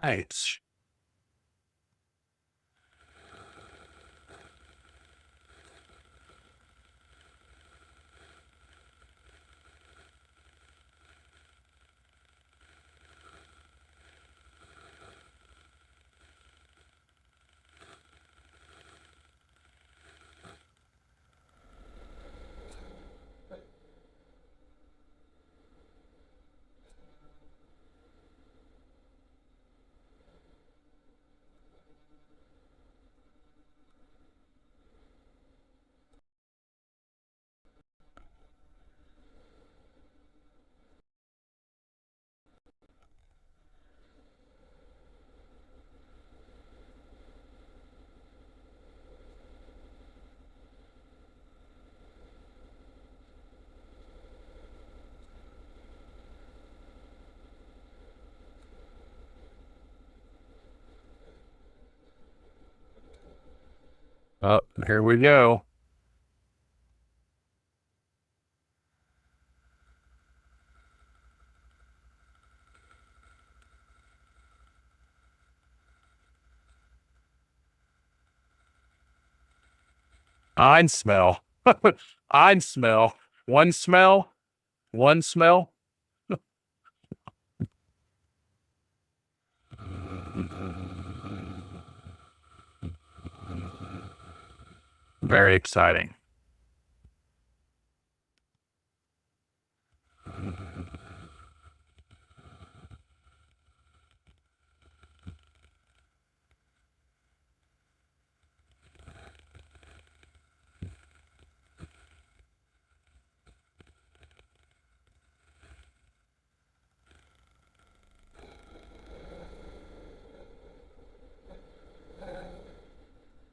Nice. Oh, here we go. Einsamall. Einsamall. One smell. One smell. Very exciting.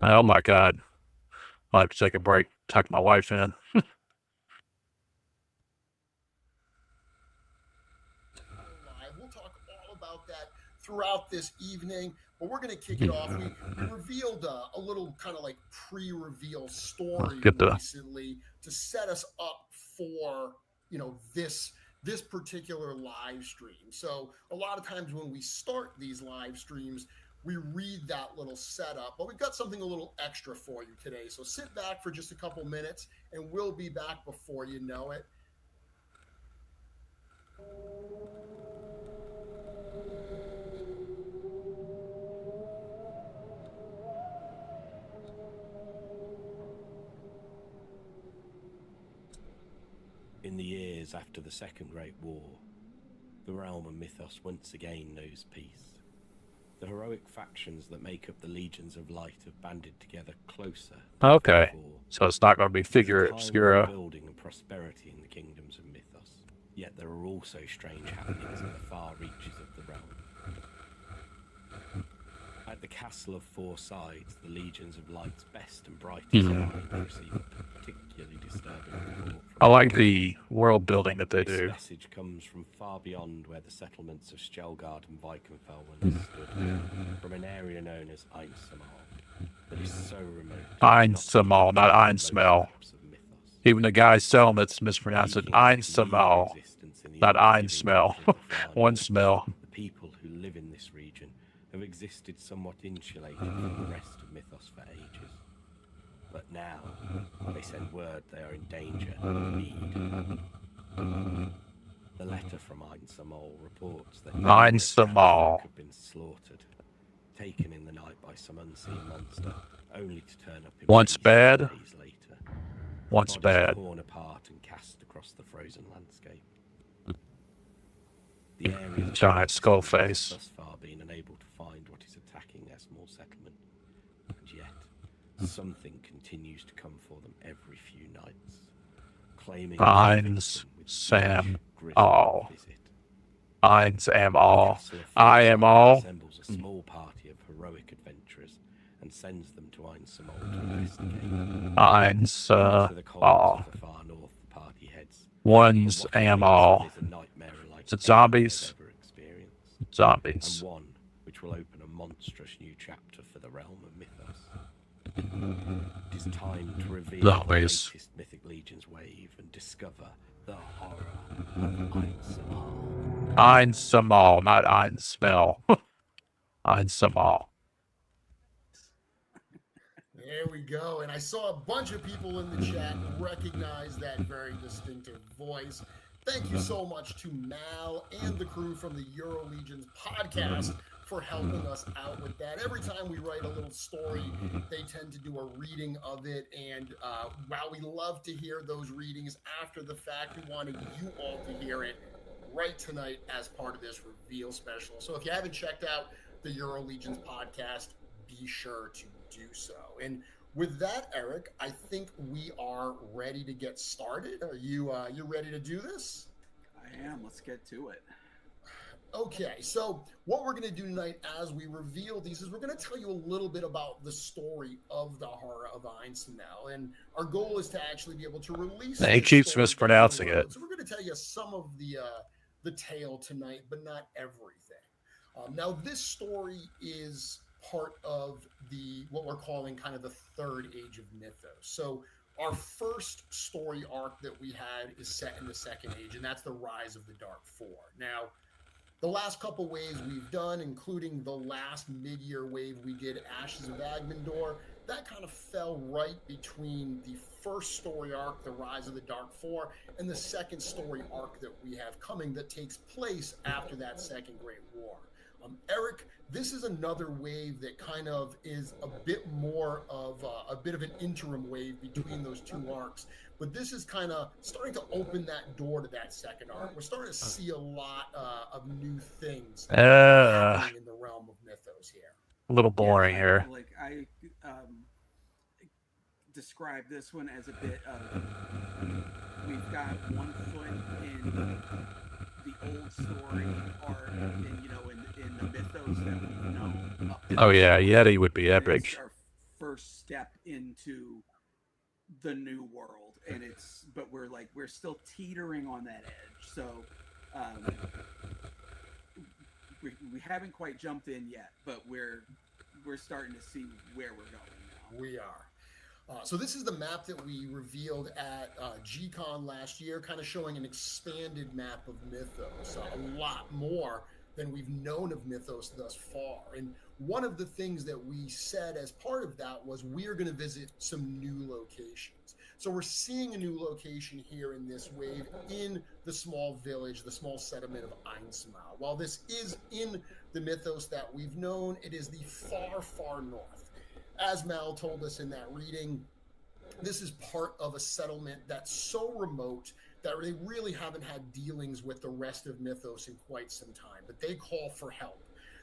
Oh my God. I'll have to take a break, tuck my wife in. We'll talk all about that throughout this evening, but we're going to kick it off. We revealed a little kind of like pre-reveal story recently to set us up for, you know, this particular live stream. So a lot of times when we start these live streams, we read that little setup, but we've got something a little extra for you today. So sit back for just a couple minutes and we'll be back before you know it. In the years after the Second Great War, the realm of Mythos once again knows peace. The heroic factions that make up the Legions of Light have banded together closer. Okay, so it's not going to be figure obscura. Building and prosperity in the kingdoms of Mythos. Yet there are also strange happenings in the far reaches of the realm. At the Castle of Four Sides, the Legions of Light's best and brightest minds receive a particularly disturbing report. I like the world building that they do. This message comes from far beyond where the settlements of Stelgard and Vikenfell once stood, from an area known as Einsamall, that is so remote. Einsamall, not Einsamall. Even the guy selling it's mispronounced it Einsamall, not Einsmell. One smell. The people who live in this region have existed somewhat insulated from the rest of Mythos for ages. But now, they send word they are in danger and need. The letter from Einsamall reports that Einsamall have been slaughtered, taken in the night by some unseen monster, only to turn up in once bad, days later. once bad. Torn apart and cast across the frozen landscape. The area Giant skull face. Thus far been unable to find what is attacking their small settlement, and yet something continues to come for them every few nights, claiming Einsamall. Einsamall. I am all. Assembles a small party of heroic adventurers and sends them to Einsamall to investigate. Einsamall. To the far north, the party heads. One's am all. Is it zombies? Zombies. And one which will open a monstrous new chapter for the realm of Mythos. It is time to reveal the latest Mythic Legions wave and discover the horror of Einsamall. Einsamall, not Einsamall. Einsamall. There we go. And I saw a bunch of people in the chat recognize that very distinctive voice. Thank you so much to Mal and the crew from the Euro Legions podcast for helping us out with that. Every time we write a little story, they tend to do a reading of it. And while we love to hear those readings after the fact, we wanted you all to hear it right tonight as part of this reveal special. So if you haven't checked out the Euro Legions podcast, be sure to do so. And with that, Eric, I think we are ready to get started. Are you ready to do this? I am. Let's get to it. Okay, so what we're going to do tonight as we reveal these is we're going to tell you a little bit about the story of the horror of Einsamall, and our goal is to actually be able to release. He keeps mispronouncing it. So we're going to tell you some of the tale tonight, but not everything. Now, this story is part of what we're calling kind of the third age of mythos. So our first story arc that we had is set in the second age, and that's the rise of the Dark Four. Now, the last couple waves we've done, including the last mid-year wave we did, Ashes of Agmendor, that kind of fell right between the first story arc, the Rise of the Dark Four, and the second story arc that we have coming that takes place after that Second Great War. Eric, this is another wave that kind of is a bit more of a bit of an interim wave between those two arcs, but this is kind of starting to open that door to that second arc. We're starting to see a lot of new things happening in the realm of mythos here. A little boring here. Like I describe this one as a bit of we've got one foot in the old story arc, and in the mythos that we've known. Oh yeah, Yeti would be epic. It's our first step into the new world, and but we're still teetering on that edge. So we haven't quite jumped in yet, but we're starting to see where we're going now. We are. So this is the map that we revealed at G-Con last year, kind of showing an expanded map of Mythos, a lot more than we've known of Mythos thus far. And one of the things that we said as part of that was we're going to visit some new locations. So we're seeing a new location here in this wave in the small village, the small settlement of Einsamall. While this is in the Mythos that we've known, it is the far, far north. As Mal told us in that reading, this is part of a settlement that's so remote that they really haven't had dealings with the rest of Mythos in quite some time, but they call for help.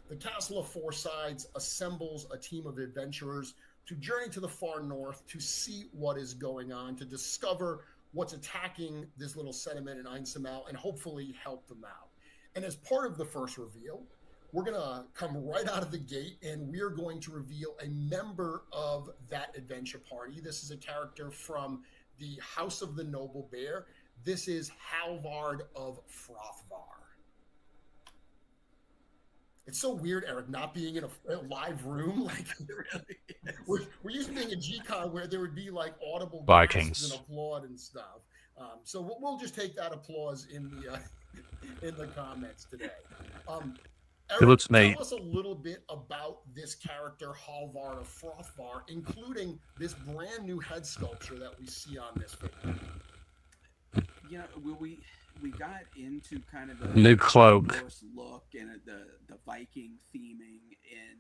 The Castle of Four Sides assembles a team of adventurers to journey to the far north to see what is going on, to discover what's attacking this little settlement in Einsamall, and hopefully help them out. And as part of the first reveal, we're going to come right out of the gate, and we're going to reveal a member of that adventure party. This is a character from the House of the Noble Bear. This is Halvard of Frothvar. It's so weird, Eric, not being in a live room. Like, we're used to being a G-Con where there would be like audible Vikings and applaud and stuff. So we'll just take that applause in the comments today. Eric, tell us a little bit about this character, Halvard of Frothvar, including this brand new head sculpture that we see on this figure. We got into kind of the new cloak look and the Viking theming in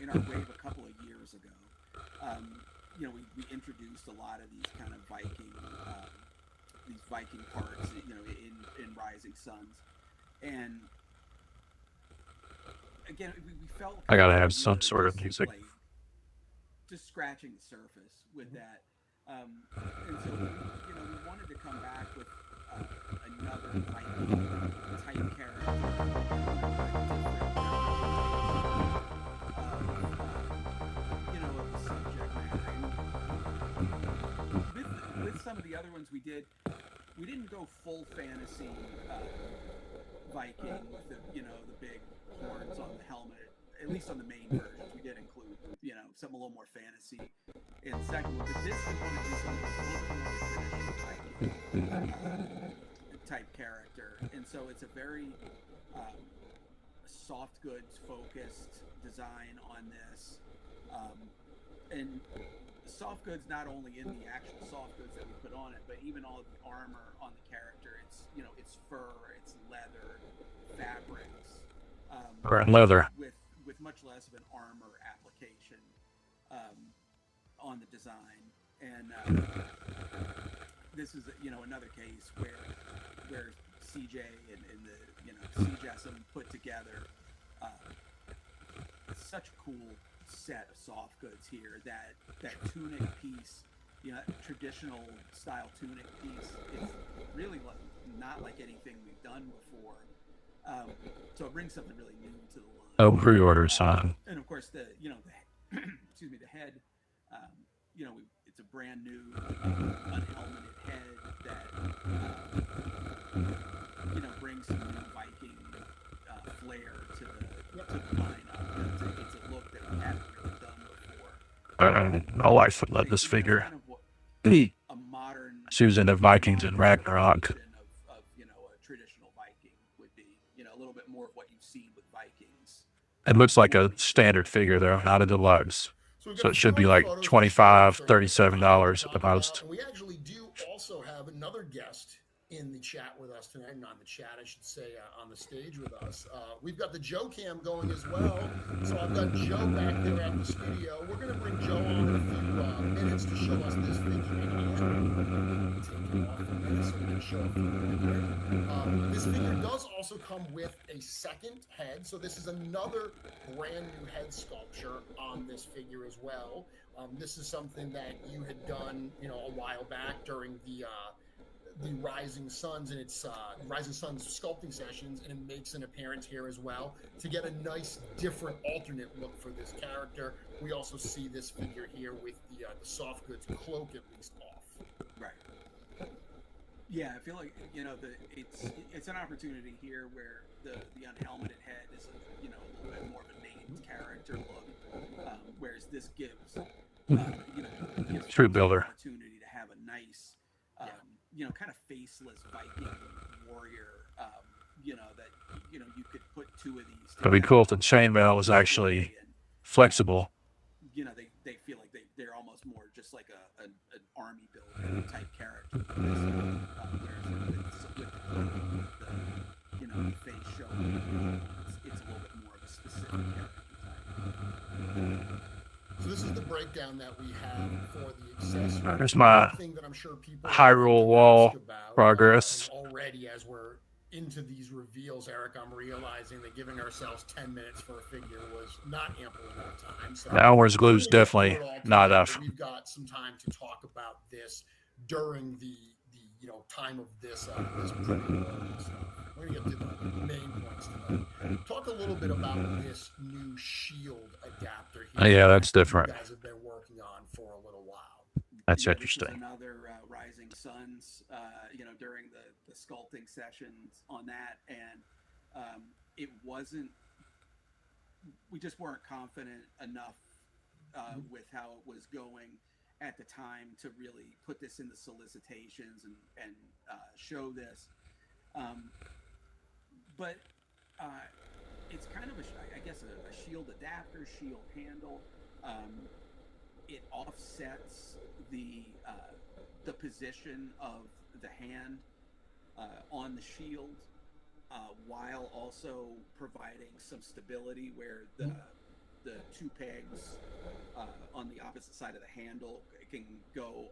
our wave a couple of years ago. We introduced a lot of these kind of Viking parts, in Rising Suns, and again, we felt I gotta have some sort of music. Just scratching the surface with that, and so we wanted to come back with another Viking type character, of the subject matter. With some of the other ones we didn't go full fantasy Viking with the big horns on the helmet. At least on the main versions, we did include something a little more fantasy in the second one. But this we want to do something that's a little bit more traditional Viking type character, and so it's a very soft goods focused design on this, and soft goods not only in the actual soft goods that we put on it, but even all of the armor on the character. It's it's fur, it's leather, fabrics, Or leather. with much less of an armor application on the design. And this is another case where CJ and the CJSM put together such a cool set of soft goods here. That tunic piece, traditional style tunic piece, is really not like anything we've done before. So it brings something really new to the line. Oh, pre-orders, huh? And of course, the excuse me, the head. It's a brand new unhelmeted head that brings some new Viking flair to the lineup. It's a look that we haven't really done before. My wife would love this figure. Kind of a modern. She was into Vikings and Ragnarok. Of a traditional Viking would be, a little bit more of what you've seen with Vikings. It looks like a standard figure, though, not a deluxe. So it should be like $25, $37 at the most. We actually do also have another guest in the chat with us tonight, not in the chat, I should say, on the stage with us. We've got the Joe cam going as well. So I've got Joe back there at the studio. We're going to bring Joe on in a few minutes to show us this figure. Taking off a minute, so we're going to show a figure. This figure does also come with a second head. So this is another brand new head sculpture on this figure as well. This is something that you had done, a while back during the Rising Suns and its Rising Suns sculpting sessions, and it makes an appearance here as well to get a nice different alternate look for this character. We also see this figure here with the soft goods cloak at least off. Right. Yeah, I feel like it's an opportunity here where the unhelmeted head is a little bit more of a named character look, whereas this gives True builder. Opportunity to have a nice kind of faceless Viking warrior, that you could put two of these. It'd be cool if the chainmail was actually flexible. They feel like they're almost more just like an army builder type character. Whereas with the face showing, it's a little bit more of a specific character type. So this is the breakdown that we have for the accessory. There's my thing that I'm sure people Hyrule Wall progress. Already, as we're into these reveals, Eric, I'm realizing that giving ourselves 10 minutes for a figure was not ample enough time. So the hours glue's definitely not enough. We've got some time to talk about this during the time of this pre-order. So we're gonna get to the main points tonight. Talk a little bit about this new shield adapter here. Yeah, that's different. You guys have been working on for a little while. That's This interesting. is another Rising Suns, during the sculpting sessions on that, and it wasn't. We just weren't confident enough with how it was going at the time to really put this in the solicitations and show this. But it's kind of a shield adapter, shield handle. It offsets the position of the hand on the shield, while also providing some stability where the two pegs on the opposite side of the handle can go,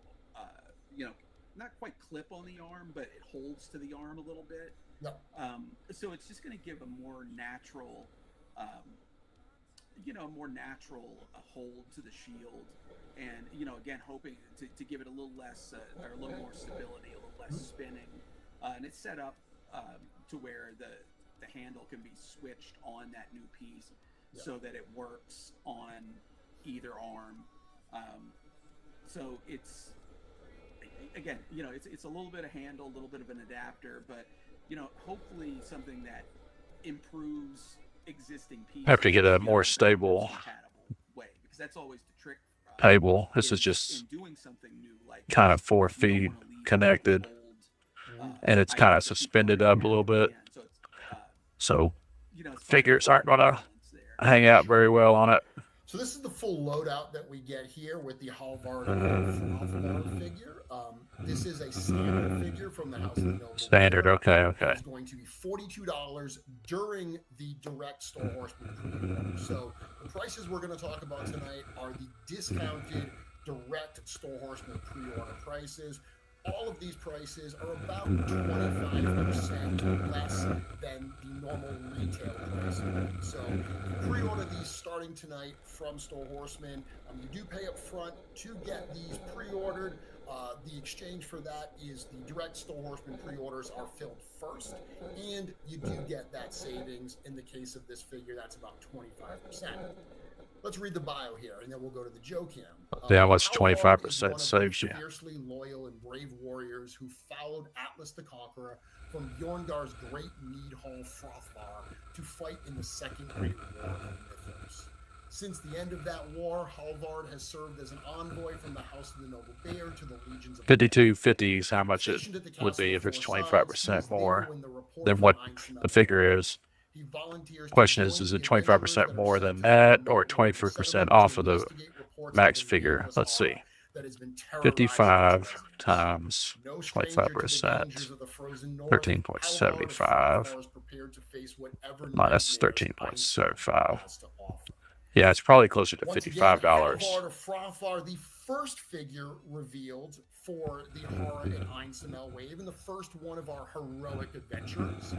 not quite clip on the arm, but it holds to the arm a little bit. Yep. So it's just going to give a more natural, hold to the shield, and again, hoping to give it a little less or a little more stability, a little less spinning, and it's set up to where the handle can be switched on that new piece, so that it works on either arm. So it's again, it's a little bit of handle, a little bit of an adapter, but hopefully something that improves existing pieces. Have to get a more stable way, because that's always the trick. Table. This is just doing something new, like kind of 4 feet connected, and it's kind of suspended up a little bit. So you know, as far as figures aren't gonna balance there. hang out very well on it. So this is the full loadout that we get here with the Halvard and Frothvar figure. This is a standard figure from the House of the Noble Standard, Bear. okay, It okay. is going to be $42 during the direct Store Horseman pre-order. So the prices we're going to talk about tonight are the discounted direct Store Horseman pre-order prices. All of these prices are about 25% less than the normal retail price. So you pre-order these starting tonight from Store Horseman. You do pay up front to get these pre-ordered. The exchange for that is the direct Store Horseman pre-orders are filled first, and you do get that savings. In the case of this figure, that's about 25%. Let's read the bio here, and then we'll go to the Joe Cam. Yeah, what's Halvard is 25% one of the saves you? fiercely loyal and brave warriors who followed Atlas the Conqueror from Bjorngar's great mead hall Frothvar to fight in the Second Great War of Mythos. Since the end of that war, Halvard has served as an envoy from the House of the Noble Bear to the legions of 5250 is how much it Stationed at the would Castle be of if it's Four Sides, he 25% is there more when the report than from what Einsamall the figure is. He volunteers to Question join is the it adventurers 25% that are more sent than to that the or remote 23% settlement off to of the investigate reports max of an figure? nameless Let's see. horror that has been terrorizing its 55 residents. times No stranger to the 25%, dangers of the frozen north, 13.75 Halvard is prepared to face whatever minus nightmares 13.75. has to offer. Yeah, it's probably closer to Once again, $55. Halvard of Frothvar, the first figure revealed for the Horror and Einsamall wave, and the first one of our heroic adventurers.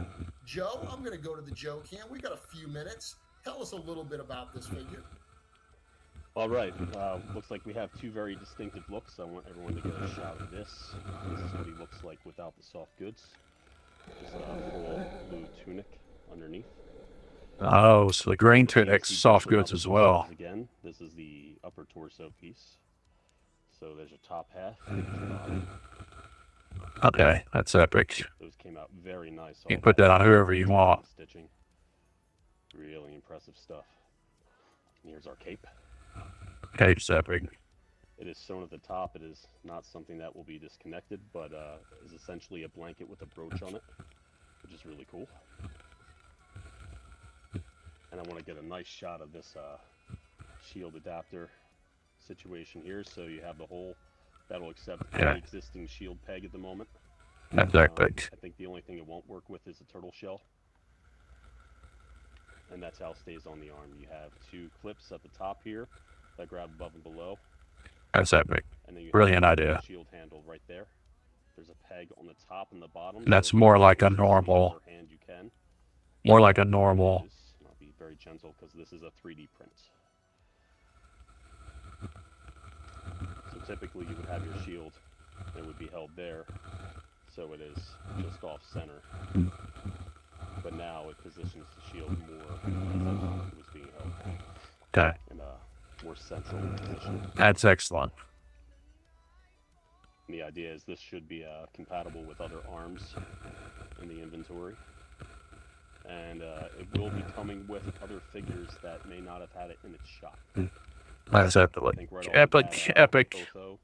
Joe, I'm going to go to the Joe Cam. We got a few minutes. Tell us a little bit about this figure. All right. Looks like we have two very distinctive looks. I want everyone to get a shot of this. This is what he looks like without the soft goods. Just a full blue tunic underneath. Oh, so the green tunic's soft goods as well. Again, this is the upper torso piece. So there's a top half. And there's a bottom. Okay, that's epic. Those came out very nice. You can put that on whoever you want. Stitching. Really impressive stuff. And here's our cape. Cape's epic. It is sewn at the top. It is not something that will be disconnected, but is essentially a blanket with a brooch on it, which is really cool. And I want to get a nice shot of this shield adapter situation here, so you have the hole that'll accept any existing shield peg at the moment. That's epic. I think the only thing it won't work with is a turtle shell. And that's how it stays on the arm. You have two clips at the top here that grab above and below. That's epic. And then you Brilliant have idea. the shield handle right there. There's a peg on the top and the bottom. That's so more if you like a use normal- your hand, you can. More like a normal. And I'll be very gentle because this is a 3D print. So typically you would have your shield and it would be held there, so it is just off center. But now it positions the shield more as if it was being held Okay, in a more central position. that's excellent. And the idea is this should be compatible with other arms in the inventory. And it will be coming with other figures that may not have had it in its shop. That's I epic. think right off Epic, the bat, epic. Otho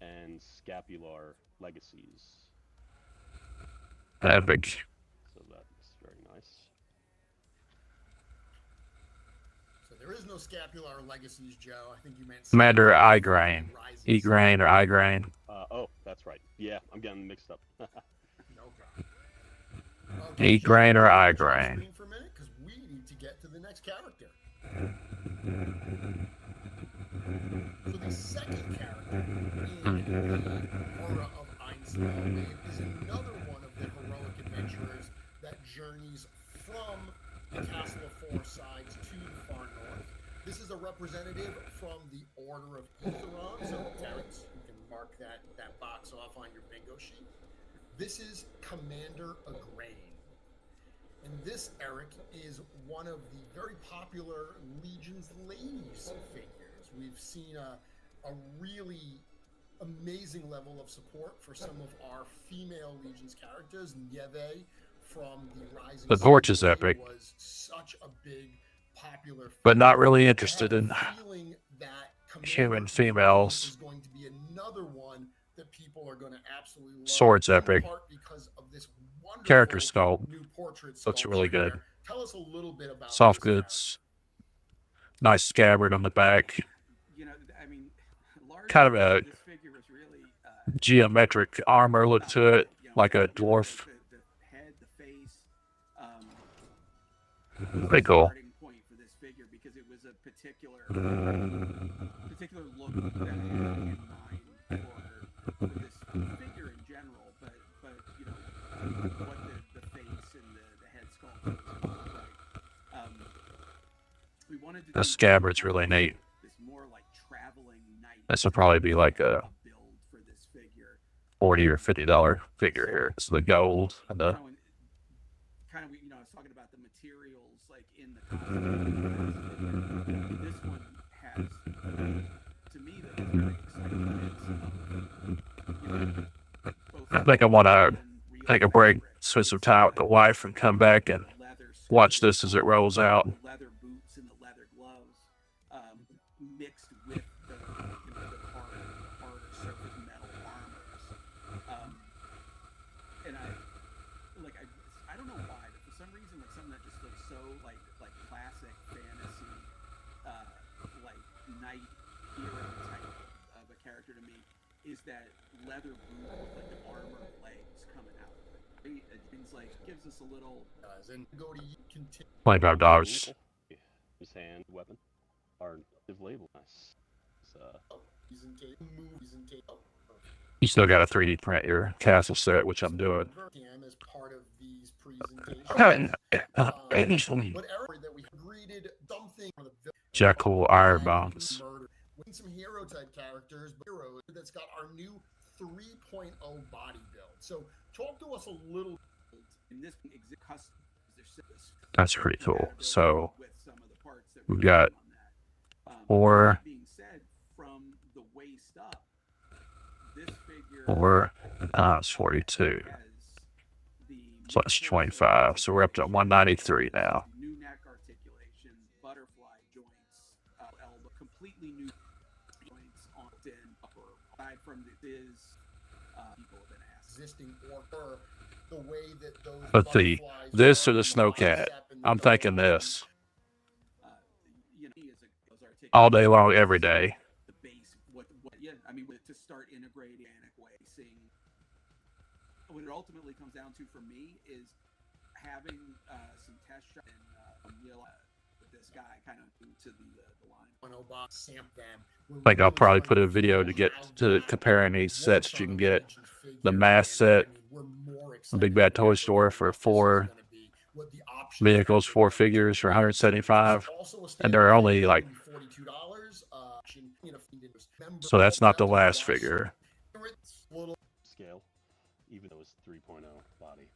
and Scapular Legacies. Epic. So that's very nice. So there is no Scapular Legacies, Joe. I think you meant Commander Igraine. Rising E-grain or I-grain. Oh, that's right. Yeah, I'm getting mixed up. No problem. Okay, E-grain or Joe, I-grain. screen for a minute, 'cause we need to get to the next character. So the second character in the Horror of Einsamall wave is another one of the heroic adventurers that journeys from the Castle of Four Sides to the far north. This is a representative from the Order of Etheron. So Terrence, you can mark that box off on your bingo sheet. This is Commander Igraine. And this, Eric, is one of the very popular Legion's Ladies figures. We've seen a really amazing level of support for some of our female Legion's characters. Nieve from the Rising The Torch is Sun epic. was such a big popular figure. But not really I interested have in a feeling that human Commander females. is going to be another one that people are going to absolutely love. Sword's in epic. part because of this wonderful Character sculpt. new portrait Looks sculpture really good. here tell us a little bit about Soft this character. goods. Nice scabbard on the back. You know, I mean, Kind of a this figure was really geometric armor look to it, you know, like a dwarf. the head, the face. Pretty cool. Starting point for this figure because it was a particular look that I had in mind for this figure in general, but you know what the face and the head sculpt was like. We wanted to The scabbard's really neat. This more like traveling knight. This will probably be like a build for this figure. $40 or $50 figure here. It's the gold and the kind of, you know, I was talking about the materials like in the costume. This one has, to me, that's very exciting. I think I want to take a break, switch some time with the wife, and come back and watch this as it rolls out. The leather boots and the leather gloves, mixed with the harder surface metal armors. And I don't know why, but for some reason, like something that just looks so like classic fantasy, like knight hero type of a character to me, is that leather boot with like the armor legs coming out. It's like gives us a little. And go to $25. His hand, weapon, are label. Nice. You still got a 3D print your castle set, which I'm doing. As part of these presentations. Uh, But Eric, that we greeted something for the Jekyll Iron Bombs. some hero type characters, but heroes that's got our new 3.0 body build. So talk to us a little. In this That's pretty cool. So we've got being said, from the waist up, this figure 4 times 42. So that's 25. So we're up to 193 now. New neck articulation, butterfly joints, elbow, completely new joints on in upper. Aside from people have been asked. Existing or the way that those Let's see. This or the Snowcat? I'm thinking this. All day long, every day. The base, yeah, I mean, to start integrating way, seeing what it ultimately comes down to for me is having some test shot and with this guy kind of to the line. I think I'll probably put a video to get to comparing these sets. You can get the M.A.S.K set, the Big Bad Toy Store for 4 vehicles, 4 figures for 175, and they're only like. So that's not the last figure. Scale, even though it's 3.0 body.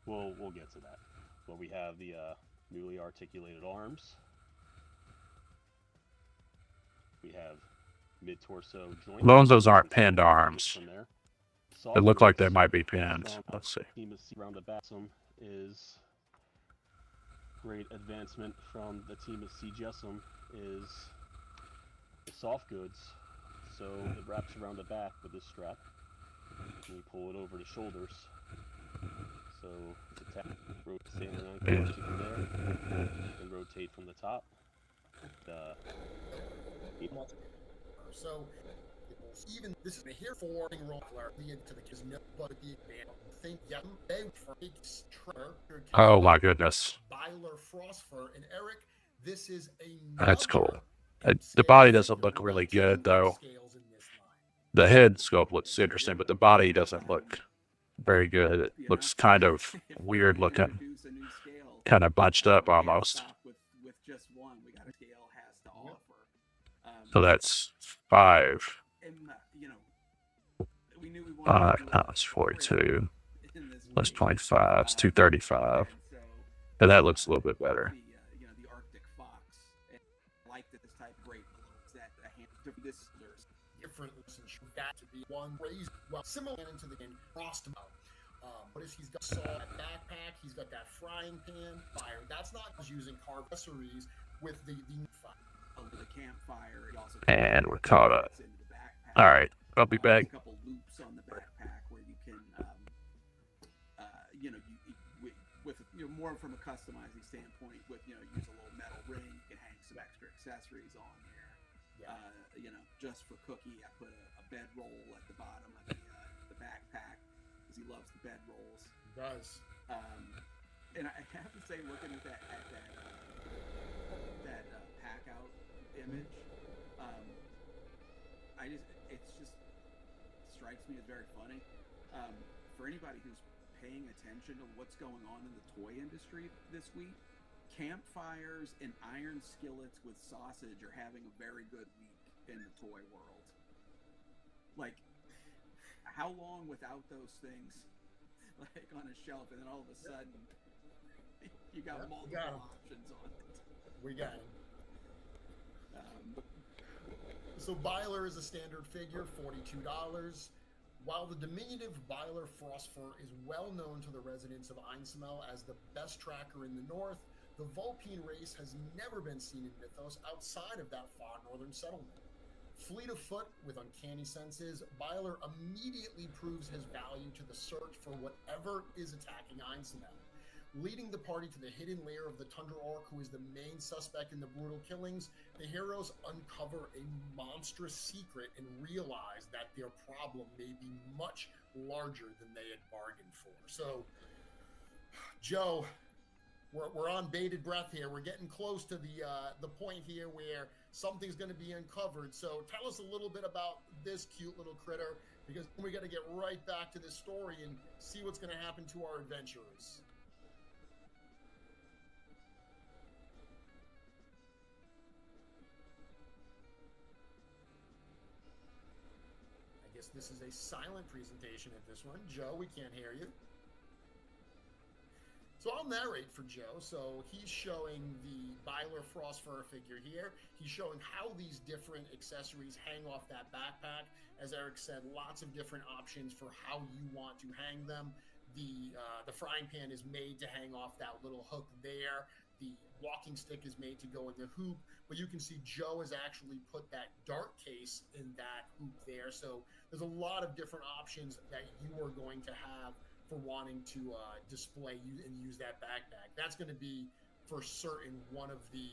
We'll get to that. But we have the newly articulated arms. We have mid-torso joints. Those aren't pinned arms. They look like they might be pinned. Let's see. Team of C round the Bassum is great advancement from the team of C Jessam is the soft goods. So it wraps around the back with this strap. And we pull it over the shoulders. So it's attached, rotate around from there, and rotate from the top. So even this is a here for roller into the kids no but the think Oh my goodness. Byler Frostfur and Eric, this is a That's cool. The body doesn't look really good though. The head sculpt looks interesting, but the body doesn't look very good. It looks kind of weird looking, kind of bunched up almost. So that's 5. 5 times 42. Plus 25. It's 235. And that looks a little bit better. The Arctic fox. Like this type great that this different that to be one raised well similar into the game Frostmo. What is he's got saw that backpack, he's got that frying pan fire. That's not just using accessories with the fire. Over the campfire. And we're caught up. All right, I'll be back. A couple loops on the backpack where you can, with more from a customizing standpoint with, use a little metal ring, you can hang some extra accessories on there. Yeah. Just for Cookie, I put a bedroll at the bottom of the backpack because he loves the bedrolls. He does. And I have to say, looking at that pack out image, it just strikes me as very funny. For anybody who's paying attention to what's going on in the toy industry this week, campfires and iron skillets with sausage are having a very good week in the toy world. Like, how long without those things, like, on a shelf, and then all of a sudden you got multiple options on it. We got him. So Byler is a standard figure, $42. While the diminutive Byler Frostfur is well known to the residents of Einsamall as the best tracker in the north, the Vulpine race has never been seen in Mythos outside of that far northern settlement. Fleet of foot with uncanny senses, Byler immediately proves his value to the search for whatever is attacking Einsamall. Leading the party to the hidden lair of the Tundra Orc, who is the main suspect in the brutal killings, the heroes uncover a monstrous secret and realize that their problem may be much larger than they had bargained for. So, Joe, we're on bated breath here. We're getting close to the point here where something's going to be uncovered. So tell us a little bit about this cute little critter, because we got to get right back to this story and see what's going to happen to our adventurers. I guess this is a silent presentation at this one. Joe, we can't hear you. So I'll narrate for Joe. So he's showing the Byler Frostfur figure here. He's showing how these different accessories hang off that backpack. As Eric said, lots of different options for how you want to hang them. The frying pan is made to hang off that little hook there. The walking stick is made to go in the hoop, but you can see Joe has actually put that dart case in that hoop there. So there's a lot of different options that you are going to have for wanting to display and use that backpack. That's going to be for certain one of the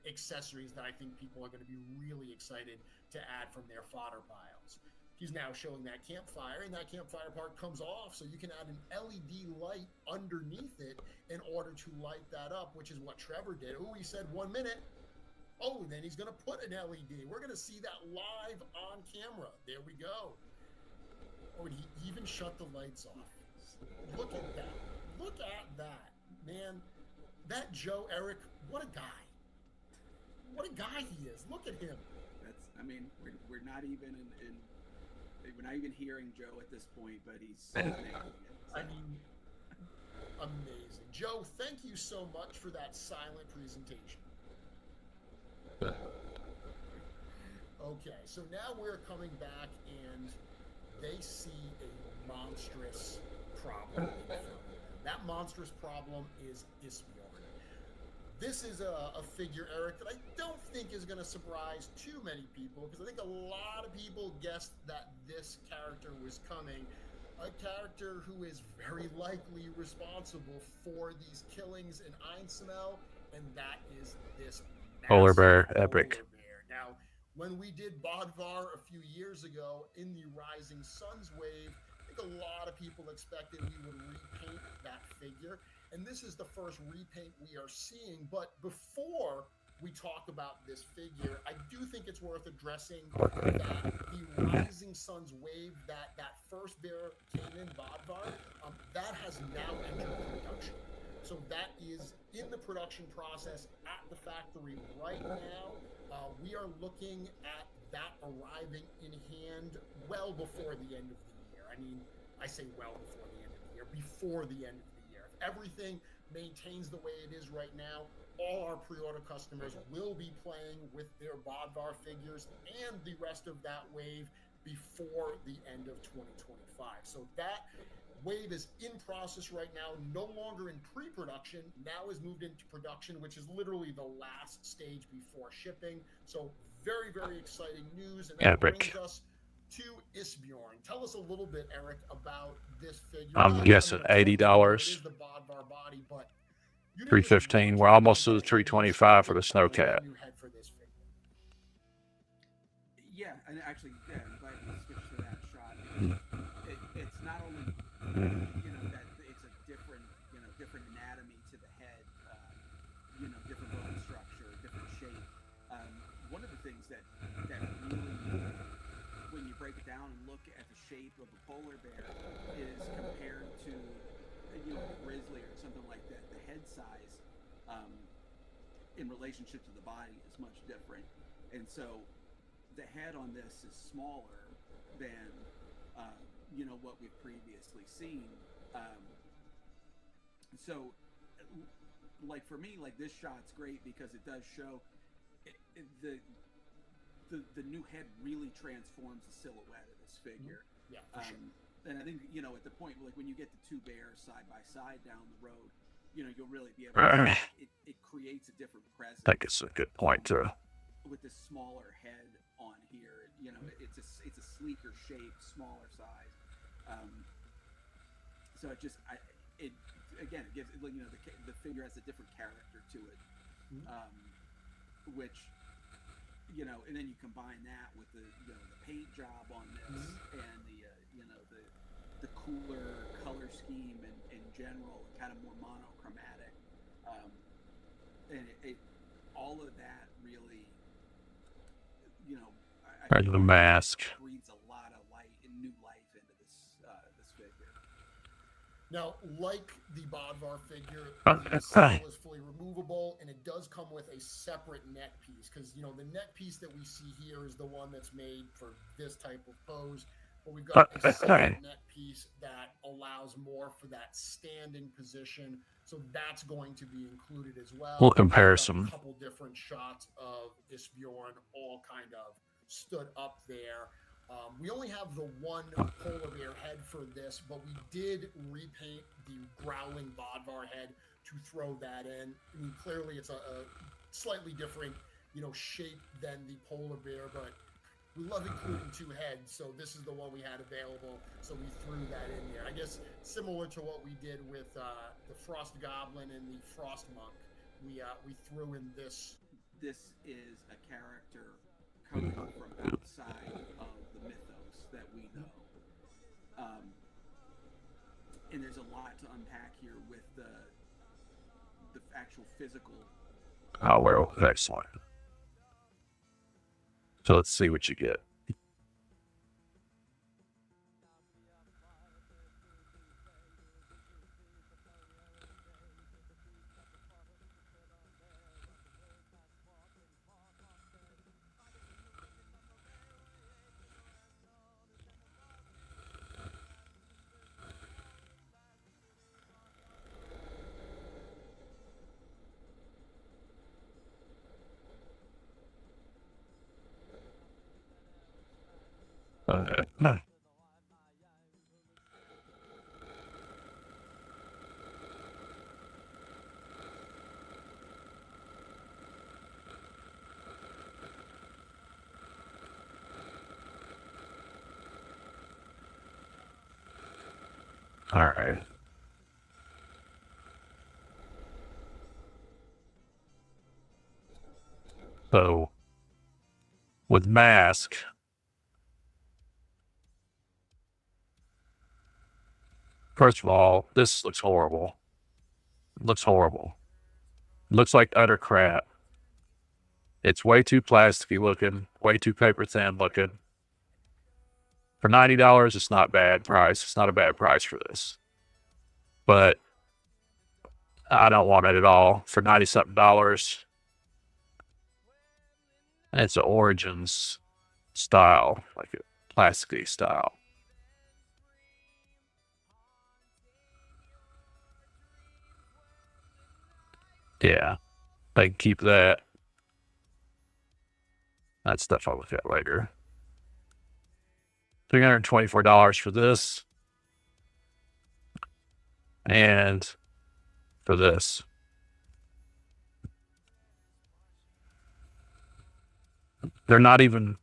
accessories that I think people are going to be really excited to add from their fodder piles. He's now showing that campfire, and that campfire part comes off, so you can add an LED light underneath it in order to light that up, which is what Trevor did. Oh, he said 1 minute. Oh, then he's going to put an LED. We're going to see that live on camera. There we go. Oh, and he even shut the lights off. Look at that. Look at that. Man, that Joe, Eric, what a guy. What a guy he is. Look at him. We're not even we're not even hearing Joe at this point, but he's amazing. I mean, amazing. Joe, thank you so much for that silent presentation. Okay, so now we're coming back and they see a monstrous problem in front of them. That monstrous problem is Isbjorn. This is a figure, Eric, that I don't think is going to surprise too many people, because I think a lot of people guessed that this character was coming. A character who is very likely responsible for these killings in Einsamall, and that is this Polar bear epic. Polar bear. Now, when we did Bodvar a few years ago in the Rising Suns wave, I think a lot of people expected we would repaint that figure. And this is the first repaint we are seeing. But before we talk about this figure, I do think it's worth addressing that the Rising Suns wave, that first bear came in Bodvar, that has now entered production. So that is in the production process at the factory right now. We are looking at that arriving in hand well before the end of the year. I mean, I say well before the end of the year, before the end of the year. If everything maintains the way it is right now, all our pre-order customers will be playing with their Bodvar figures and the rest of that wave before the end of 2025. So that wave is in process right now, no longer in pre-production, now is moved into production, which is literally the last stage before shipping. So very, very exciting news. And that brings us to Isbjorn. Tell us a little bit, Eric, about this figure. I'm guessing $80. It is the Bodvar body, but you didn't listen $315. much We're almost to the about it. $325 for the Snowcat. New head for this figure. Yeah, and actually, yeah, I'm glad you switched to that shot. It's not only that it's a different different anatomy to the head, different bone structure, different shape. One of the things that really, when you break it down and look at the shape of a polar bear, is compared to a grizzly or something like that. The head size, in relationship to the body, is much different, and so the head on this is smaller than what we've previously seen. So like for me, like this shot's great because it does show the new head really transforms the silhouette of this figure. Yeah, for sure. And I think at the point like when you get the two bears side by side down the road, you'll really be able to see it creates a different presence. I think it's a good point too. With this smaller head on here, it's a sleeker shape, smaller size. So it gives the figure has a different character to it, which and then you combine that with the paint job on this and the cooler color scheme in general, kind of more monochromatic, and it all of that really. There's the mask. Breathes a lot of light and new life into this figure. Now, like the Bodvar figure, the saddle is fully removable, and it does come with a separate neck piece. Because the neck piece that we see here is the one that's made for this type of pose, but we've got a separate neck piece that allows more for that standing position. So that's going to be included as well. We'll compare some. A couple different shots of Isbjorn all kind of stood up there. We only have the one polar bear head for this, but we did repaint the growling Bodvar head to throw that in. I mean, clearly it's a slightly different, shape than the polar bear, but we love including two heads, so this is the one we had available, so we threw that in there. I guess similar to what we did with the Frost Goblin and the Frost Monk, we threw in this. This is a character coming from outside of the mythos that we know. And there's a lot to unpack here with the actual physical. Oh, well, excellent. So let's see what you get. No. All right. So with M.A.S.K, first of all, this looks horrible. It looks horrible. It looks like utter crap. It's way too plasticky looking, way too paper thin looking. For $90, it's not bad price. It's not a bad price for this. But I don't want it at all. For $90-something, it's an Origins style, like a plasticky style. Yeah, they can keep that. That stuff I'll look at later. $324 for this. And for this. They're not even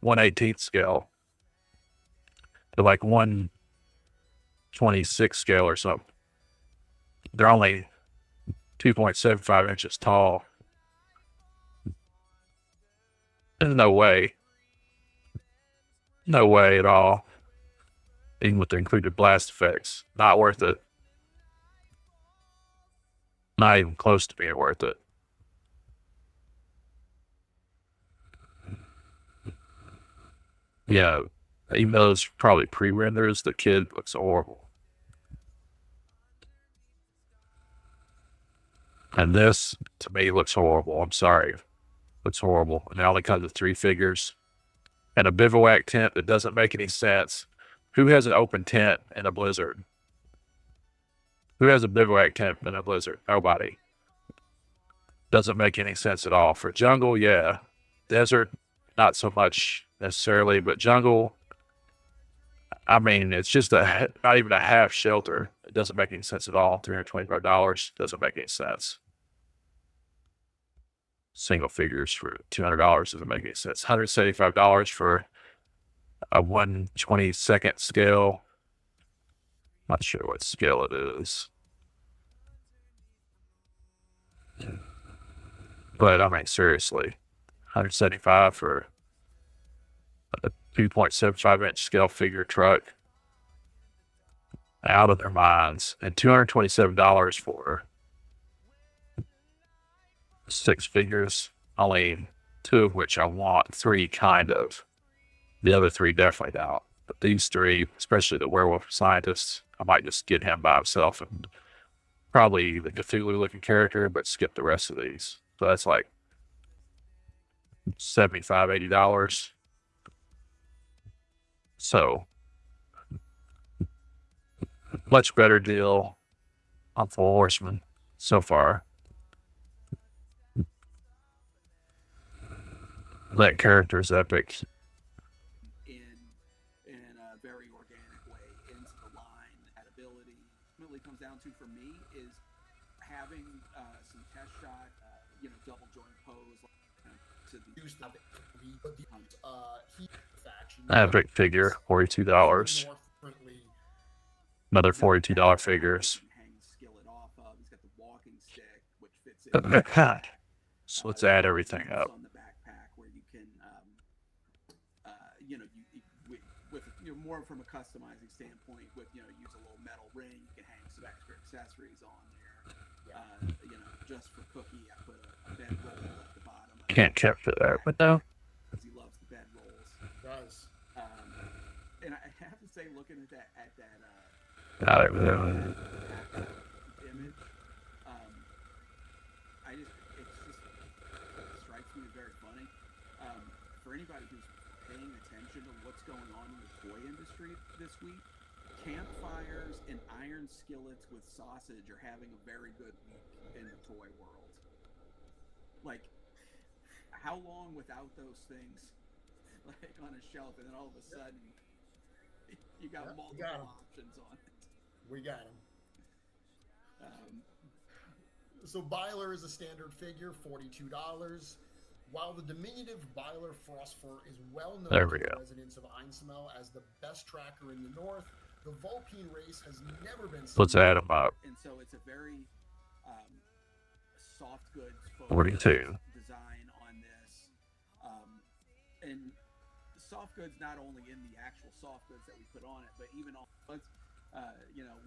1/18 scale. They're like 1/26 scale or something. They're only 2.75 inches tall. There's no way. No way at all. Even with the included blast effects. Not worth it. Not even close to being worth it. Yeah, even though it's probably pre-renders, the kid looks horrible. And this, to me, looks horrible. I'm sorry. Looks horrible. And it only comes with 3 figures. And a bivouac tent that doesn't make any sense. Who has an open tent in a blizzard? Who has a bivouac tent in a blizzard? Nobody. Doesn't make any sense at all. For jungle, yeah. Desert, not so much necessarily, but jungle, I mean, it's just not even a half shelter. It doesn't make any sense at all. $325 doesn't make any sense. Single figures for $200 doesn't make any sense. $175 for a 1/22 scale. Not sure what scale it is. But I mean, seriously, $175 for a 2.75-inch scale figure truck. Out of their minds. And $227 for 6 figures. Only 2 of which I want. 3 kind of. The other 3 definitely don't. But these 3, especially the werewolf scientist, I might just get him by himself and probably the Cthulhu-looking character, but skip the rest of these. So that's like $75, $80. So, much better deal on Full Horseman so far. That character is epic. In a very organic way into the line. That ability ultimately comes down to, for me, is having some test shot, double joint pose to the use of Epic figure, $42. Another $42 figures. So let's add everything up. On the backpack where you can, with more from a customizing standpoint, with use a little metal ring, you can hang some extra accessories on there. Just for Cookie, I put a bedroll at the bottom. Can't capture that, but no. Because he loves the bedrolls. Does. And I have to say, looking at that Not image, it strikes me as very funny. For anybody who's paying attention to what's going on in the toy industry this week, campfires and iron skillets with sausage are having a very good week in the toy world. Like, how long without those things, like, on a shelf, and then all of a sudden you got multiple options on it. We got him. So Byler is a standard figure, $42. While the diminutive Byler Frostfur is well known to the residents of Einsamall as the best tracker in the north, the Vulpine race has never been. Let's add them up. And so it's a very soft goods 42 design on this, and soft goods not only in the actual soft goods that we put on it, but even on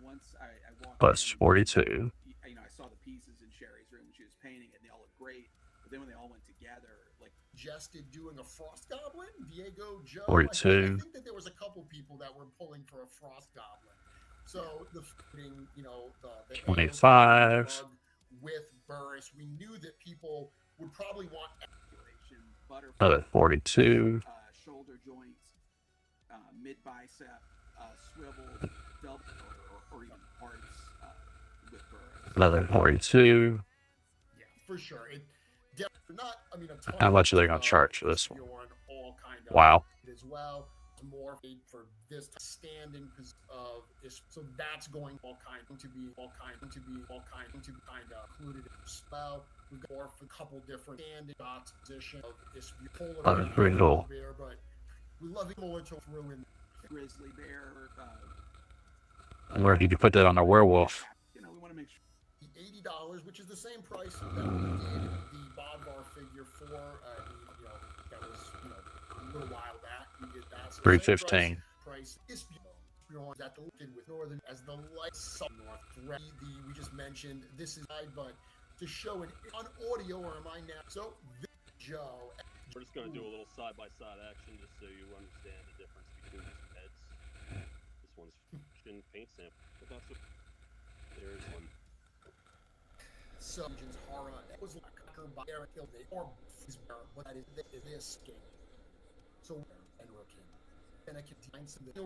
once I walked plus in, 42. I saw the pieces in Sherry's room when she was painting it, and they all looked great. But then when they all went together, like, suggested doing a Frost Goblin, Diego, Joe. 42. I think that there was a couple people that were pulling for a Frost Goblin. So the 25 with Burris, we knew that people would probably want another 42. Shoulder joints, mid bicep, swivel, double, or even parts with Burris. Another 42. Yeah, for sure. Not, a ton. How much are they going to charge for this one? All kind of Wow. As well, more for this standing of this, so that's going all kind to be included as well. We've got more for a couple different standing dots position of this polar pretty cool. there, but we love it to throw in grizzly bear. Where did you put that on a werewolf? You know, we want to make sure. $80, which is the same price that we did the Bodvar figure for. You know, that was, you know, a little while back. We did that. So $315. Price is that the kid with Northern as the light north. We just mentioned this is but to show an on audio, or am I now? So Joe. We're just going to do a little side-by-side action just so you understand the difference between these heads. This one's in paint sample, but that's what there's one. So horror was like by Eric Hill, or but that is this game. So and Rookin.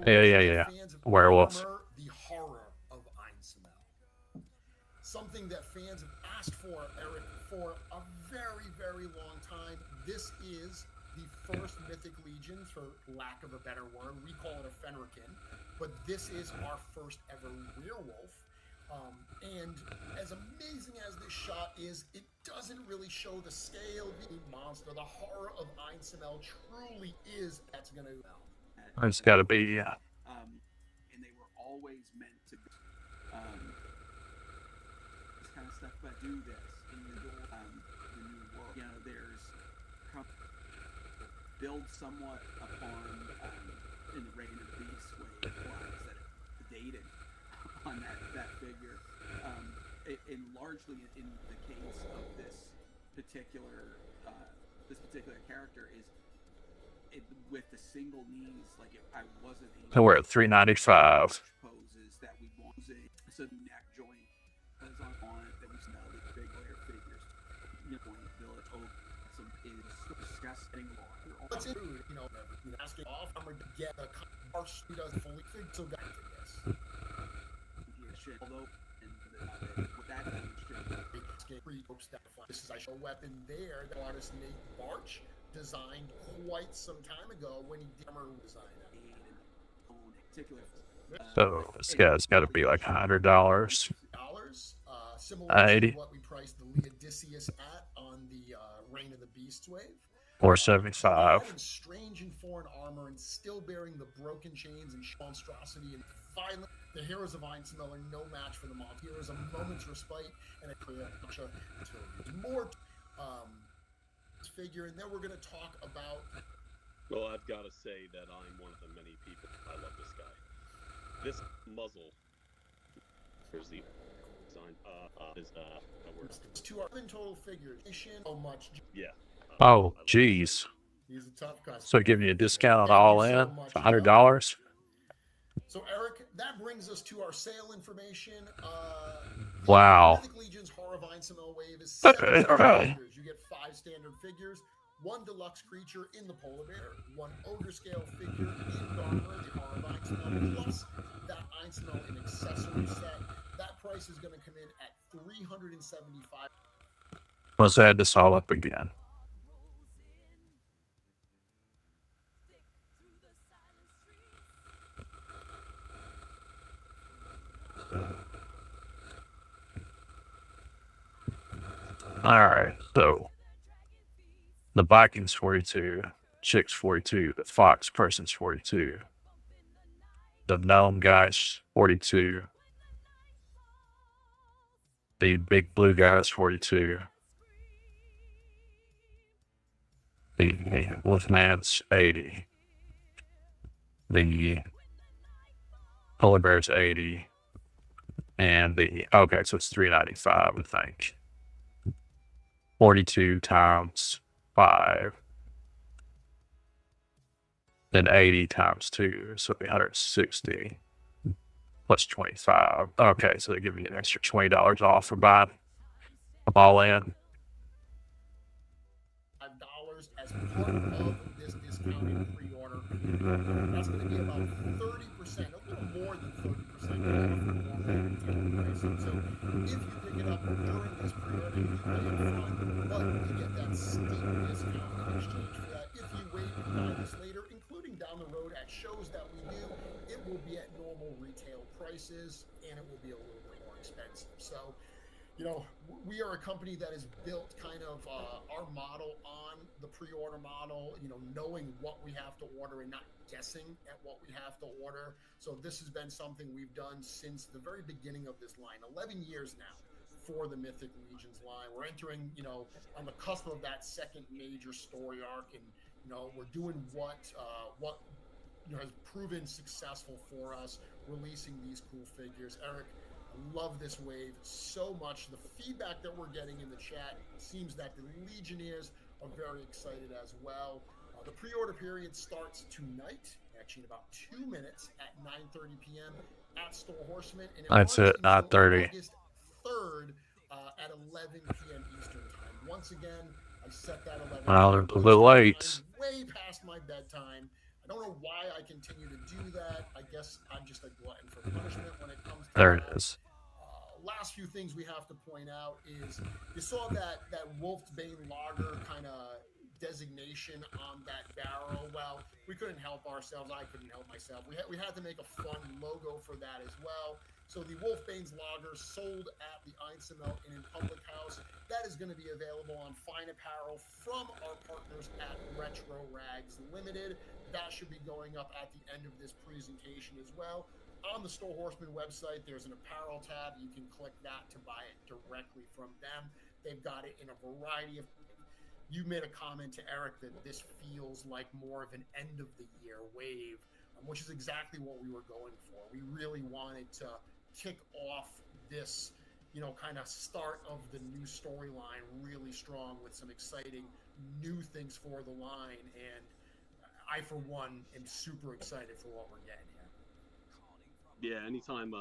Yeah. Werewolf. The horror of Einsamall. Something that fans have asked for, Eric, for a very, very long time. This is the first Mythic Legion, for lack of a better word. We call it a Fenrican, but this is our first ever werewolf. And as amazing as this shot is, it doesn't really show the scale of the monster. The horror of Einsamall truly is. That's going to It's got to be, yeah. And they were always meant to this kind of stuff, but do this in the new world. You know, there's build somewhat upon in the Reign of the Beast way implies that it's dated on that figure. And largely in the case of this particular character is with the single knees, like I wasn't able So we're at $395. poses that we want so the neck joint was on it that we smell the big layer figures. You know, build it over some is disgusting. What's it? You know, asking off. I'm gonna get a car. He doesn't fully think so. Back to this. Although, with that this is a weapon there. The artist Nate Barch designed quite some time ago when he did design it. So this guy's got to be like $100. Similar 80. to what we priced the Leodicius at on the Reign of the Beasts wave. $475. Strange and foreign armor and still bearing the broken chains and monstrosity and violence. The heroes of Einsamall are no match for the monster. Heroes a moment's respite and a clear more figure, and then we're going to talk about. Well, I've got to say that I'm one of the many people. I love this guy. This muzzle. Here's the design. It's 2 total figures. So much. Yeah. Oh, geez. He's a tough customer. So giving you a discount on all in for $100? So, Eric, that brings us to our sale information. Wow. Mythic Legion's Horror of Einsamall wave is Okay, 7 all right. figures. You get 5 standard figures, 1 deluxe creature in the polar bear, 1 ogre scale figure in armor, the Horror of Einsamall, plus that Einsamall in accessory set. That price is going to come in at $375. Let's add this all up again. All right, so the Vikings 42, Chicks 42, the Fox Person's 42, the Gnome Guys 42, the Big Blue Guys 42, the Wolfman's 80, the Polar Bear's 80, and the okay, so it's $395, I think. 42 times 5, then 80 times 2, so it'd be 160 plus 25. Okay, so they give you an extra $20 off for buying them all in. $5 as part of this discounted pre-order. That's going to be about 30%, a little more than 30%. So if you pick it up during this pre-order, you pay it front, but you get that steep discount in exchange for that. If you wait and buy this later, including down the road at shows that we do, it will be at normal retail prices and it will be a little bit more expensive. So You know, we are a company that is built kind of our model on the pre-order model, you know, knowing what we have to order and not guessing at what we have to order. So this has been something we've done since the very beginning of this line, 11 years now for the Mythic Legions line. We're entering, you know, on the cusp of that second major story arc, and you know, we're doing what you know has proven successful for us, releasing these cool figures. Eric, I love this wave so much. The feedback that we're getting in the chat seems that the Legionnaires are very excited as well. The pre-order period starts tonight, actually in about 2 minutes at 9:30 p.m. at Store Horseman, and it That's runs it, until 9:30. August 3rd at 11 p.m. Eastern time. Once again, I set that 11 Well, p.m. a little late. Time, way past my bedtime. I don't know why I continue to do that. I guess I'm just a glutton for punishment when it comes to There it that. is. Last few things we have to point out is you saw that Wolfsbane Lager kind of designation on that barrel. Well, we couldn't help ourselves. I couldn't help myself. We had to make a fun logo for that as well. So the Wolfbane's Lager sold at the Einsamall in Public House. That is going to be available on Fine Apparel from our partners at Retro Rags Limited. That should be going up at the end of this presentation as well. On the Store Horseman website, there's an apparel tab. You can click that to buy it directly from them. They've got it in a variety of. You made a comment to Eric that this feels like more of an end of the year wave, which is exactly what we were going for. We really wanted to kick off this, you know, kind of start of the new storyline really strong with some exciting new things for the line. And I, for one, am super excited for what we're getting here. Yeah, anytime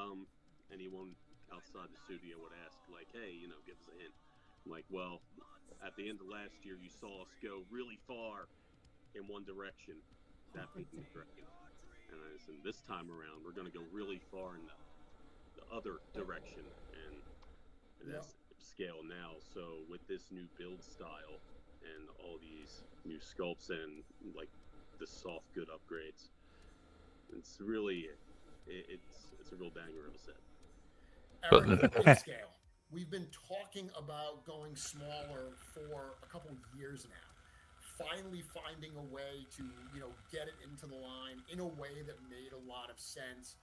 anyone outside the studio would ask, like, hey, you know, give us a hint. I'm like, well, at the end of last year, you saw us go really far in one direction, that being the Dragon. And I said, this time around, we're going to go really far in the other direction, and that's scale now. So with this new build style and all these new sculpts and like the soft good upgrades, it's really it's a real banger of a set. Eric, big scale. We've been talking about going smaller for a couple of years now. Finally finding a way to, you know, get it into the line in a way that made a lot of sense.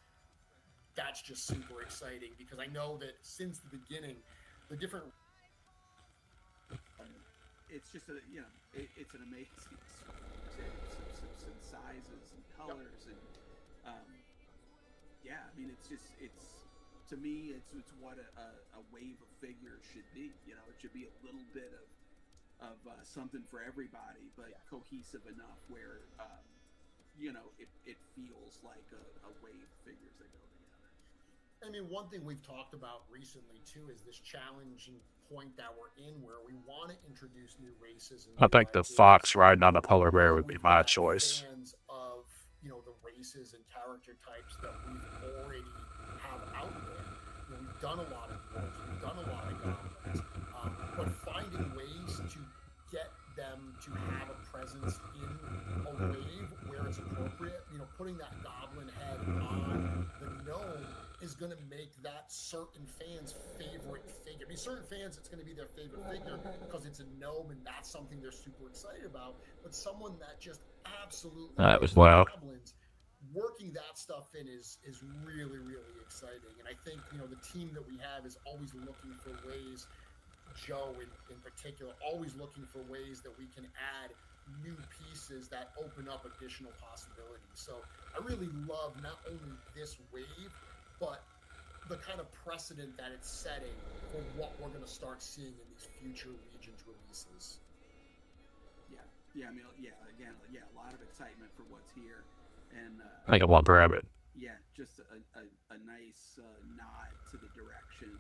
That's just super exciting because I know that since the beginning, the different. It's just it's an amazing some sizes and colors and yeah, I mean it's to me it's what a wave of figures should be. You know, it should be a little bit of something for everybody, but cohesive enough where you know it feels like a wave of figures that go together. I mean, one thing we've talked about recently too is this challenging point that we're in where we want to introduce new races. And I think the fox riding on the polar bear would be my choice. Fans of, you know, the races and character types that we've already have out there. You know, we've done a lot of wolves, we've done a lot of goblins, but finding ways to get them to have a presence in a wave where it's appropriate. You know, putting that goblin head on the gnome is going to make that certain fans' favorite figure. I mean, certain fans, it's going to be their favorite figure because it's a gnome and that's something they're super excited about. But someone that just absolutely that was wow. Goblins, working that stuff in is really, really exciting. And I think, you know, the team that we have is always looking for ways, Joe in particular, always looking for ways that we can add new pieces that open up additional possibilities. So I really love not only this wave, but the kind of precedent that it's setting for what we're going to start seeing in these future Legions releases. Yeah, I mean, again, a lot of excitement for what's here, and I think I want to grab it. Yeah, just a nice nod to the direction,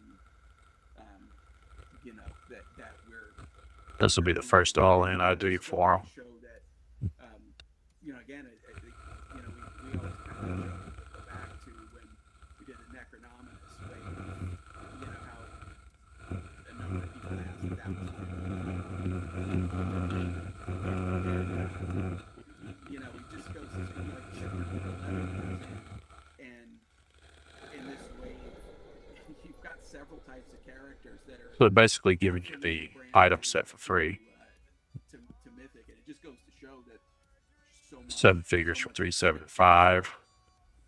you know, that we're. This will be the first all-in I do for him. Show that, you know, again, you know, we always kind of go back to when we did the Necronominus, you know, how a number of people asked if that was you know, it just goes to say, like, and in this wave, you've got 7 several types of characters that are So they're basically giving you the item set for free. to Mythic, and it just goes to show that there's so much, 7 figures so for much 375.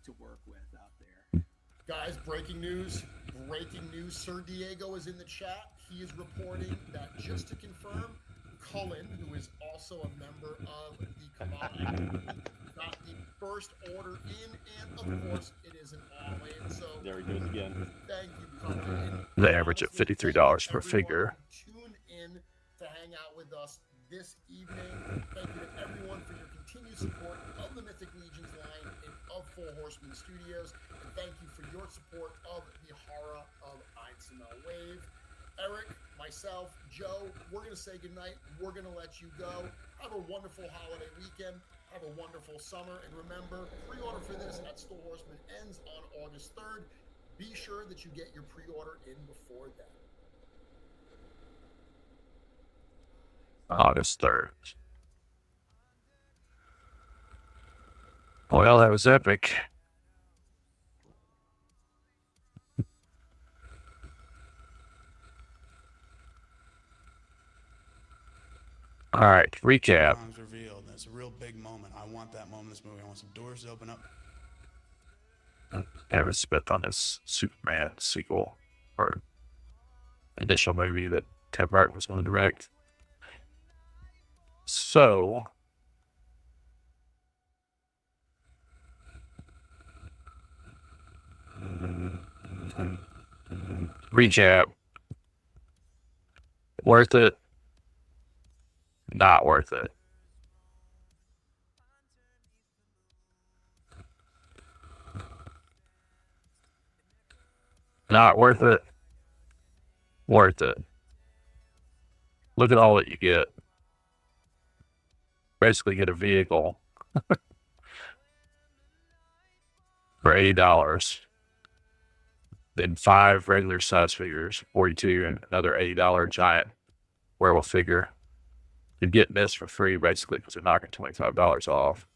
to work with out there. Guys, breaking news. Breaking news. Sir Diego is in the chat. He is reporting that, just to confirm, Cullen, who is also a member of the commodity, got the first order in, and of course, it is an all-in. So There he goes again. thank you, Cullen. They average at $53 per figure. Tune in to hang out with us this evening. Thank you to everyone for your continued support of the Mythic Legions line and of Full Horseman Studios. And thank you for your support of the horror of Einsamall Wave. Eric, myself, Joe, we're going to say goodnight. We're going to let you go. Have a wonderful holiday weekend. Have a wonderful summer. And remember, pre-order for this at Still Horseman ends on August 3rd. Be sure that you get your pre-order in before then. August 3rd. Well, that was epic. All right, recap. Songs revealed. That's a real big moment. I want that moment in this movie. I want some doors to open up. Kevin Smith on this Superman sequel or initial movie that Tim Burton was going to direct. So, recap. Worth it? Not worth it. Not worth it. Worth it. Look at all that you get. Basically get a vehicle for $80. Then 5 regular size figures, 42, and another $80 giant werewolf figure. You'd get this for free basically because they're knocking $25 off.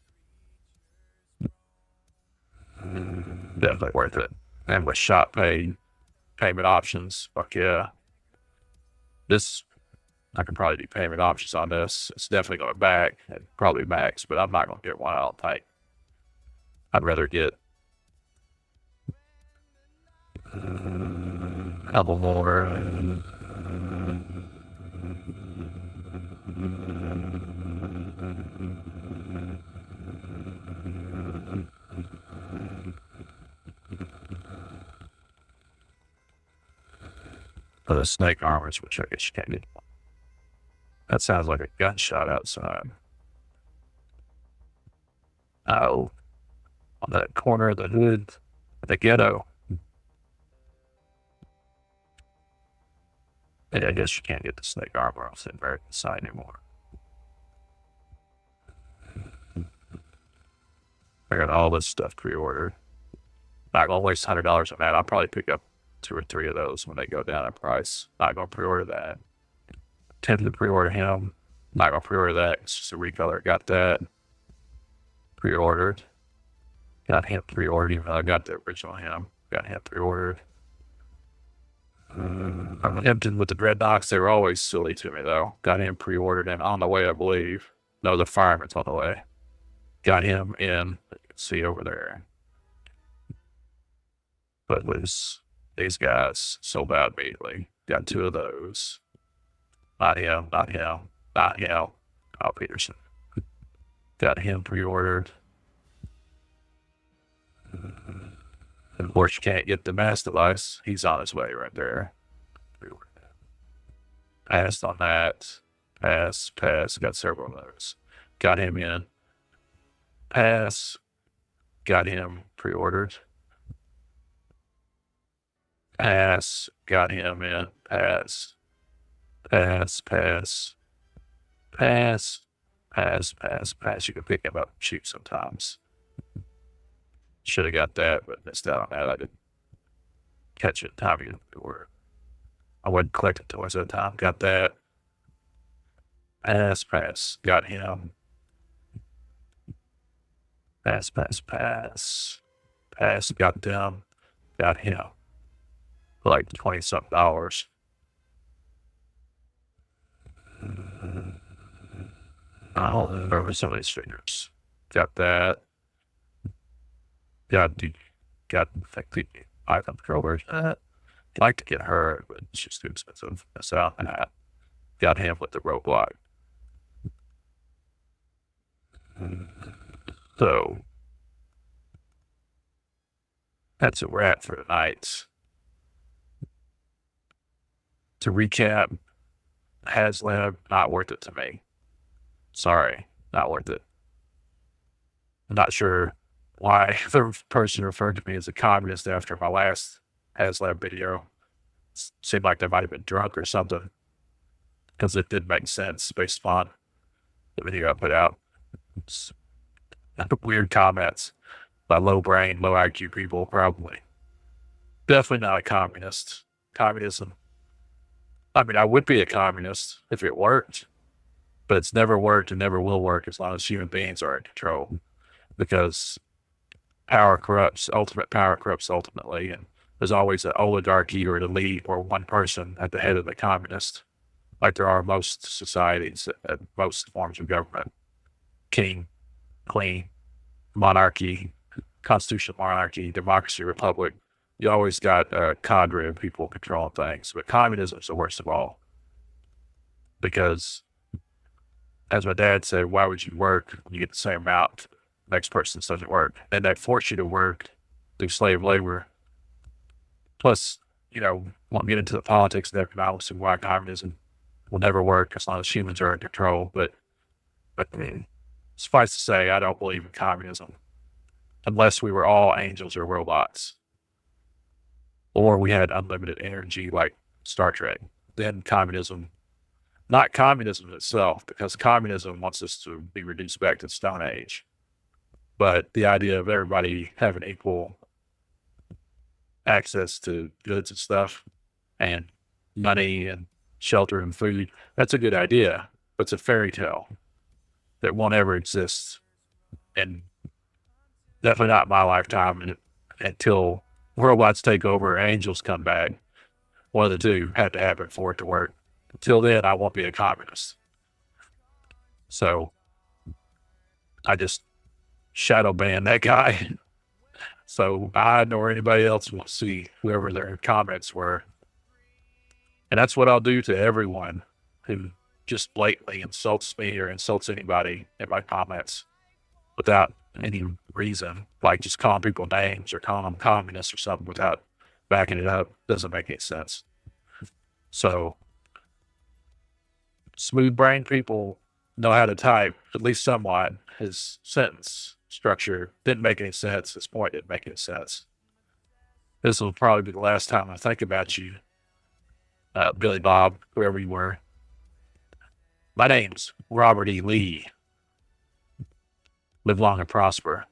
Definitely worth it. And with shop paid payment options, fuck yeah. This, I can probably do payment options on this. It's definitely going back, and probably max, but I'm not going to get one out tight. I'd rather get a couple more. For the snake armors, which I guess you can't get. That sounds like a gunshot outside. Oh, on that corner of the hood, the ghetto. Yeah, I guess you can't get the snake armor off the American side anymore. I got all this stuff pre-ordered. Not gonna waste $100 on that. I'll probably pick up 2 or 3 of those when they go down in price. Not gonna pre-order that. Tempted to pre-order him. Not gonna pre-order that. It's just a recolor. Got that pre-ordered. Got him pre-ordered, even though I got the original him. Got him pre-ordered. I'm tempted with the dreadnoughts. They were always silly to me, though. Got him pre-ordered and on the way, I believe. No, the fireman's on the way. Got him in. You can see over there. But was these guys sold out immediately. Got 2 of those. Not him, not him, not him. Kyle Peterson. Got him pre-ordered. Of course, you can't get the M.A.S.K device. He's on his way right there. Passed on that. Pass. Got several of those. Got him in. Pass. Got him pre-ordered. Pass. Got him in. Pass. Pass. You can pick him up and shoot sometimes. Should have got that, but missed out on that. I didn't catch it in time. I wasn't collecting toys at the time. Got that. Pass. Got him. Pass. Got them. Got him. for like $20-something. I don't remember some of these figures. Got that. Got the item controllers. I'd like to get her, but it's just too expensive. So I got him with the roadblock. So that's a wrap for tonight. To recap, HASLAB, not worth it to me. Sorry, not worth it. I'm not sure why the person referred to me as a communist after my last HASLAB video. Seemed like they might have been drunk or something, because it didn't make sense based upon the video I put out. It's weird comments by low brain, low IQ people, probably. Definitely not a communist. Communism. I mean, I would be a communist if it worked, but it's never worked and never will work as long as human beings are in control, because power corrupts, ultimate power corrupts ultimately, and there's always an oligarchy or an elite or one person at the head of the communist, like there are in most societies, most forms of government. King, queen, monarchy, constitutional monarchy, democracy, republic. You always got a cadre of people controlling things, but communism is the worst of all. Because, as my dad said, why would you work when you get the same amount? The next person doesn't work. And they force you to work through slave labor. Plus, won't get into the politics and economics of why communism will never work as long as humans are in control. But suffice to say, I don't believe in communism unless we were all angels or robots, or we had unlimited energy like Star Trek. Then communism, not communism itself, because communism wants us to be reduced back to the Stone Age. But the idea of everybody having equal access to goods and stuff, and money and shelter and food, that's a good idea, but it's a fairy tale that won't ever exist. And definitely not my lifetime until robots take over or angels come back. One of the two had to happen for it to work. Until then, I won't be a communist. So I just shadow ban that guy. So I nor anybody else will see whoever their comments were. And that's what I'll do to everyone who just blatantly insults me or insults anybody in my comments without any reason, like just calling people names or calling them communists or something without backing it up. Doesn't make any sense. So smooth brain people know how to type, at least somewhat. His sentence structure didn't make any sense. His point didn't make any sense. This will probably be the last time I think about you, Billy Bob, whoever you were. My name's Robert E. Lee. Live long and prosper.